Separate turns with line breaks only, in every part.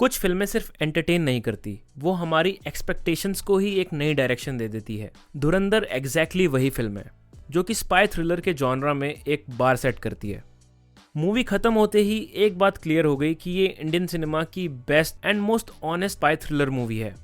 कुछ फिल्में सिर्फ एंटरटेन नहीं करती, वो हमारी एक्सपेक्टेशंस को ही एक नई डायरेक्शन दे देती है। धुरंधर एग्जैक्टली वही फिल्म है जो कि स्पाई थ्रिलर के जॉनरा में एक बार सेट करती है। मूवी खत्म होते ही एक बात क्लियर हो गई कि ये इंडियन सिनेमा की best and most honest spy thriller movie है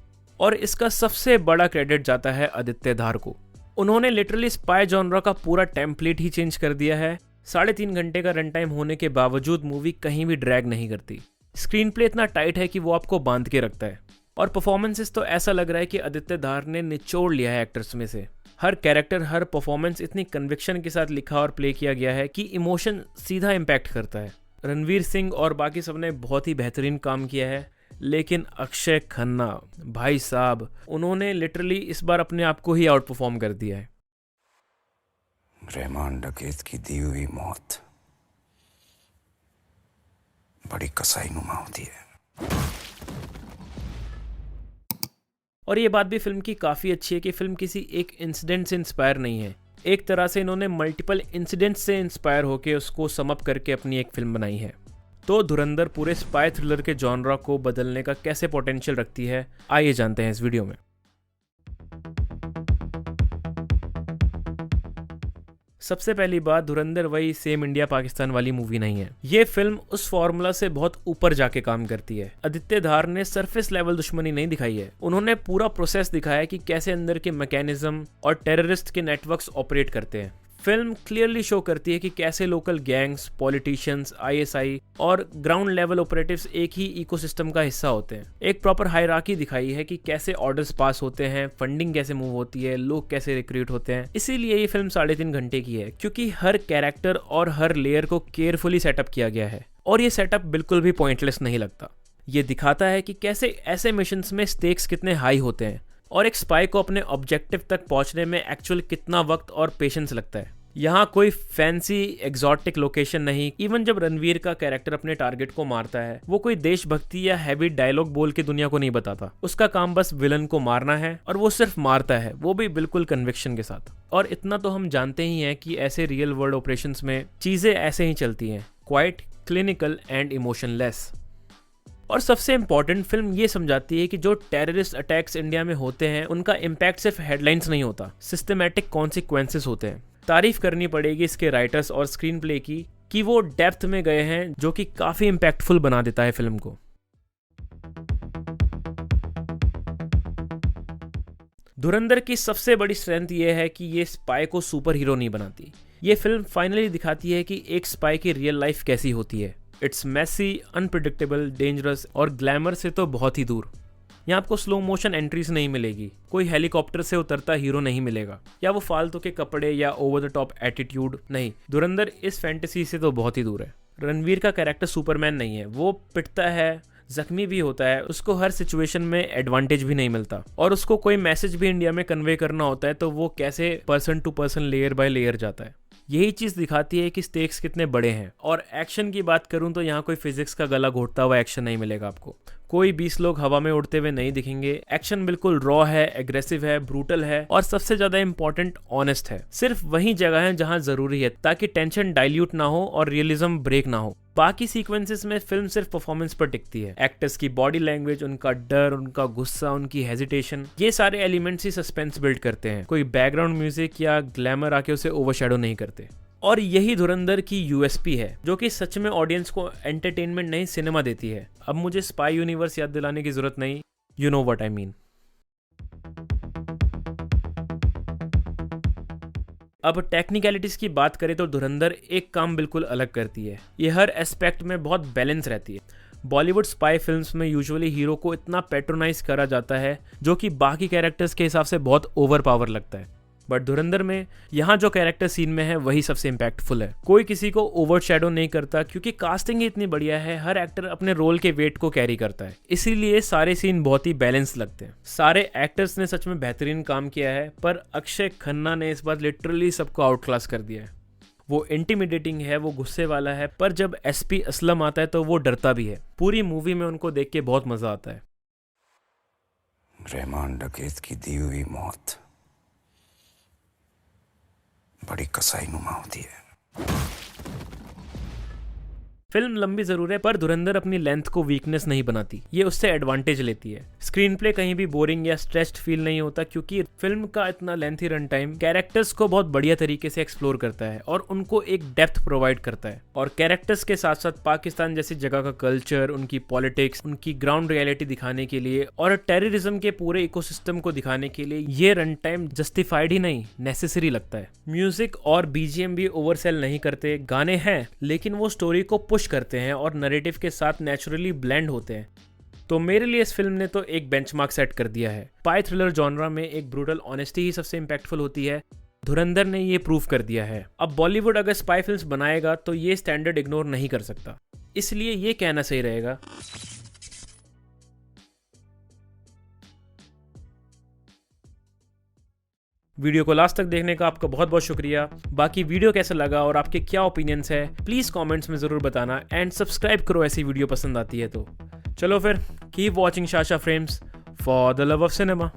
और इसका सबसे बड़ा क्रेडिट जाता है आदित्य धार को। उन्होंने लिटरली स्पाई जॉनरा का पूरा टेम्पलेट ही चेंज कर दिया है। 3.5 घंटे का रन टाइम होने के बावजूद मूवी कहीं भी ड्रैग नहीं करती। स्क्रीन प्ले इतना टाइट है कि वो आपको बांध के रखता है और परफॉर्मेंसेस तो ऐसा लग रहा है कि आदित्य धार ने निचोड़ लिया है एक्टर्स में से। हर कैरेक्टर, हर परफॉर्मेंस इतनी कन्विक्शन के साथ लिखा और प्ले किया गया है कि इमोशन सीधा इम्पैक्ट करता है। रणवीर सिंह और बाकी सब ने बहुत ही बेहतरीन काम किया है, लेकिन अक्षय खन्ना भाई साहब, उन्होंने लिटरली इस बार अपने आप को ही आउट परफॉर्म कर दिया है।
रहमान डकैत की दी हुई मौत बड़ी कसाईनुमा होती है।
और ये बात भी फिल्म की काफ़ी अच्छी है कि फिल्म किसी एक इंसिडेंट से इंस्पायर नहीं है। एक तरह से इन्होंने मल्टीपल इंसिडेंट्स से इंस्पायर होकर उसको सम अप करके अपनी एक फिल्म बनाई है। तो धुरंधर पूरे स्पाई थ्रिलर के जॉनरा को बदलने का कैसे पोटेंशियल रखती है, आइए जानते हैं इस वीडियो में। सबसे पहली बात, धुरंधर वही सेम इंडिया पाकिस्तान वाली मूवी नहीं है। ये फिल्म उस फॉर्मूला से बहुत ऊपर जाके काम करती है। आदित्य धार ने सरफेस लेवल दुश्मनी नहीं दिखाई है, उन्होंने पूरा प्रोसेस दिखाया कि कैसे अंदर के मैकेनिज्म और टेररिस्ट के नेटवर्क्स ऑपरेट करते हैं। फिल्म क्लियरली शो करती है कि कैसे लोकल गैंग्स, पॉलिटिशियंस, आईएसआई और ग्राउंड लेवल ऑपरेटिव्स एक ही इकोसिस्टम का हिस्सा होते हैं। एक प्रॉपर हायरार्की दिखाई है कि कैसे ऑर्डर्स पास होते हैं, फंडिंग कैसे मूव होती है, लोग कैसे रिक्रूट होते हैं। इसीलिए ये फिल्म 3.5 घंटे की है, क्योंकि हर कैरेक्टर और हर लेयर को केयरफुली सेटअप किया गया है और ये सेटअप बिल्कुल भी पॉइंटलेस नहीं लगता। ये दिखाता है कि कैसे ऐसे मिशंस में स्टेक्स कितने हाई होते हैं और एक स्पाई को अपने ऑब्जेक्टिव तक पहुंचने में एक्चुअल कितना वक्त और पेशेंस लगता है। यहाँ कोई फैंसी एग्जॉटिक लोकेशन नहीं। इवन जब रणवीर का कैरेक्टर अपने टारगेट को मारता है, वो कोई देशभक्ति या हैवी डायलॉग बोल के दुनिया को नहीं बताता। उसका काम बस विलन को मारना है और वो सिर्फ मारता है, वो भी बिल्कुल कन्विक्शन के साथ। और इतना तो हम जानते ही हैं कि ऐसे रियल वर्ल्ड ऑपरेशंस में चीजें ऐसे ही चलती हैं, क्वाइट, क्लिनिकल एंड इमोशनलेस। और सबसे इंपॉर्टेंट, फिल्म ये समझाती है कि जो टेररिस्ट अटैक्स इंडिया में होते हैं उनका इम्पैक्ट सिर्फ हेडलाइंस नहीं होता, सिस्टमैटिक कॉन्सिक्वेंसेस होते हैं। तारीफ करनी पड़ेगी इसके राइटर्स और स्क्रीन प्ले की कि वो डेप्थ में गए हैं, जो कि काफी इम्पैक्टफुल बना देता है फिल्म को। धुरंधर की सबसे बड़ी स्ट्रेंथ ये है कि ये स्पाई को सुपर हीरो नहीं बनाती। ये फिल्म फाइनली दिखाती है कि एक स्पाई की रियल लाइफ कैसी होती है। इट्स मैसी, अनप्रिडिक्टेबल, डेंजरस और ग्लैमर से तो बहुत ही दूर। यहाँ आपको स्लो मोशन एंट्रीज नहीं मिलेगी, कोई हेलीकॉप्टर से उतरता हीरो नहीं मिलेगा, या वो फालतू के कपड़े या ओवर द टॉप एटीट्यूड नहीं। धुरंधर इस फैंटेसी से तो बहुत ही दूर है। रणवीर का कैरेक्टर सुपरमैन नहीं है, वो पिटता है, जख्मी भी होता है, उसको हर सिचुएशन में एडवांटेज भी नहीं मिलता और उसको कोई मैसेज भी इंडिया में कन्वे करना होता है तो वो कैसे person to person, layer by layer जाता है। यही चीज दिखाती है कि स्टेक्स कितने बड़े हैं। और एक्शन की बात करूं तो यहाँ कोई फिजिक्स का गला घोटता हुआ एक्शन नहीं मिलेगा आपको। कोई 20 लोग हवा में उड़ते हुए नहीं दिखेंगे। एक्शन बिल्कुल रॉ है, एग्रेसिव है, ब्रूटल है और सबसे ज्यादा इंपॉर्टेंट, ऑनेस्ट है। सिर्फ वही जगह है जहां जरूरी है ताकि टेंशन डाइल्यूट ना हो और रियलिज्म ब्रेक ना हो। बाकी सीक्वेंसेस में फिल्म सिर्फ परफॉर्मेंस पर टिकती है। एक्टर्स की बॉडी लैंग्वेज, उनका डर, उनका गुस्सा, उनकी हेजिटेशन, ये सारे एलिमेंट्स ही सस्पेंस बिल्ड करते हैं। कोई बैकग्राउंड म्यूजिक या ग्लैमर आके उसे ओवरशैडो नहीं करते। और यही धुरंधर की यूएसपी है, जो कि सच में ऑडियंस को एंटरटेनमेंट नहीं, सिनेमा देती है। अब मुझे स्पाई यूनिवर्स याद दिलाने की जरूरत नहीं, you know what I mean. अब टेक्निकलिटीज की बात करें तो धुरंधर एक काम बिल्कुल अलग करती है। ये हर एस्पेक्ट में बहुत बैलेंस रहती है। बॉलीवुड स्पाई फिल्म्स में यूजुअली हीरो को इतना पैट्रोनाइज करा जाता है जो कि बाकी कैरेक्टर्स के हिसाब से बहुत ओवर पावर लगता है। बट धुरंधर में यहाँ जो कैरेक्टर सीन में है वही सबसे इम्पैक्टफुल है। कोई किसी को ओवरशैडो नहीं करता क्योंकि कास्टिंग ही इतनी बढ़िया है। हर एक्टर अपने रोल के वेट को कैरी करता है, इसीलिए सारे सीन बहुत ही बैलेंस लगते हैं। सारे एक्टर्स ने सच में बेहतरीन काम किया है, पर अक्षय खन्ना ने इस बार लिटरली सबको आउट क्लास कर दिया है। वो इंटिमिडेटिंग है, वो गुस्से वाला है, पर जब एसपी असलम आता है तो वो डरता भी है। पूरी मूवी में उनको देख के बहुत मजा आता है।
रहमान डकैत की दी हुई मौत बड़ी कसाईनुमा होती है।
फिल्म लंबी जरूर है, पर धुरंधर अपनी लेंथ को वीकनेस नहीं बनाती, ये उससे एडवांटेज लेती है। स्क्रीन प्ले कहीं भी बोरिंग या स्ट्रेस्ड फील नहीं होता, क्योंकि फिल्म का इतना लेंथी रन टाइम कैरेक्टर्स को बहुत बढ़िया तरीके से एक्सप्लोर करता है और उनको एक डेप्थ प्रोवाइड करता है। और कैरेक्टर्स के साथ साथ पाकिस्तान जैसी जगह का कल्चर, उनकी पॉलिटिक्स, उनकी ग्राउंड रियलिटी दिखाने के लिए और टेररिज्म के पूरे इकोसिस्टम को दिखाने के लिए ये रन टाइम जस्टिफाइड ही नहीं, नेसेसरी लगता है। म्यूजिक और बीजीएम भी ओवरसेल नहीं करते, गाने हैं लेकिन वो स्टोरी को पुश करते हैं और नैरेटिव के साथ नेचुरली ब्लेंड होते हैं। तो मेरे लिए इस फिल्म ने तो एक बेंचमार्क सेट कर दिया है। स्पाई थ्रिलर जॉनरा में एक ब्रूटल ऑनेस्टी ही सबसे इंपैक्टफुल होती है। धुरंधर ने ये प्रूव कर दिया है। अब बॉलीवुड अगर स्पाई फिल्म्स बनाएगा तो ये स्टैंडर्ड इग्नोर नहीं कर सकता, इसलिए ये कहना सही रहेगा। वीडियो को लास्ट तक देखने का आपका बहुत बहुत शुक्रिया। बाकी वीडियो कैसा लगा और आपके क्या ओपिनियंस है प्लीज कमेंट्स में जरूर बताना, एंड सब्सक्राइब करो ऐसी वीडियो पसंद आती है तो। चलो फिर, keep watching Sasha frames for the love of cinema.